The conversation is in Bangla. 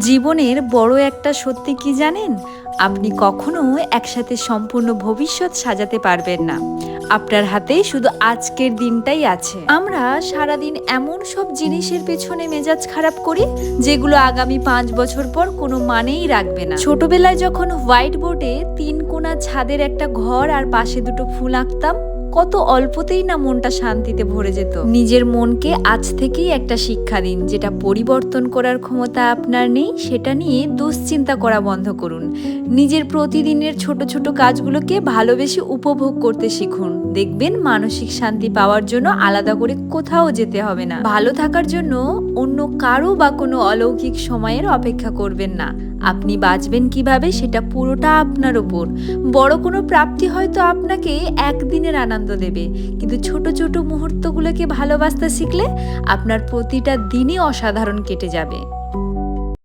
জীবনের বড় একটা সত্যি কি জানেন? আপনি কখনো একসাথে সম্পূর্ণ ভবিষ্যৎ সাজাতে পারবেন না। আপনার হাতে শুধু আজকের দিনটাই আছে। আমরা সারাদিন এমন সব জিনিসের পেছনে মেজাজ খারাপ করি যেগুলো আগামী 5 বছর পর কোনো মানেই রাখবে না। ছোটবেলায় যখন হোয়াইট বোর্ডে 3 কোণা ছাদের একটা ঘর আর পাশে দুটো ফুল আঁকতাম, কত অল্পতেই না মনটা শান্তিতে ভরে যেত। নিজের মনকে আজ থেকেই একটা শিক্ষা দিন, যেটা পরিবর্তন করার ক্ষমতা আপনার নেই সেটা নিয়ে দুশ্চিন্তা করা বন্ধ করুন। নিজের প্রতিদিনের ছোট ছোট কাজগুলোকে ভালোবেসে উপভোগ করতে শিখুন। দেখবেন মানসিক শান্তি পাওয়ার জন্য আলাদা করে কোথাও যেতে হবে না। ভালো থাকার জন্য অন্য কারো বা কোনো অলৌকিক সময়ের অপেক্ষা করবেন না। আপনি বাঁচবেন কিভাবে সেটা পুরোটা আপনার ওপর। বড় কোনো প্রাপ্তি হয়তো আপনাকে একদিনের আনন্দ দেবে, কিন্তু ছোট ছোট মুহূর্তগুলোকে ভালোবাসতে শিখলে আপনার প্রতিটা দিনই অসাধারণ কেটে যাবে।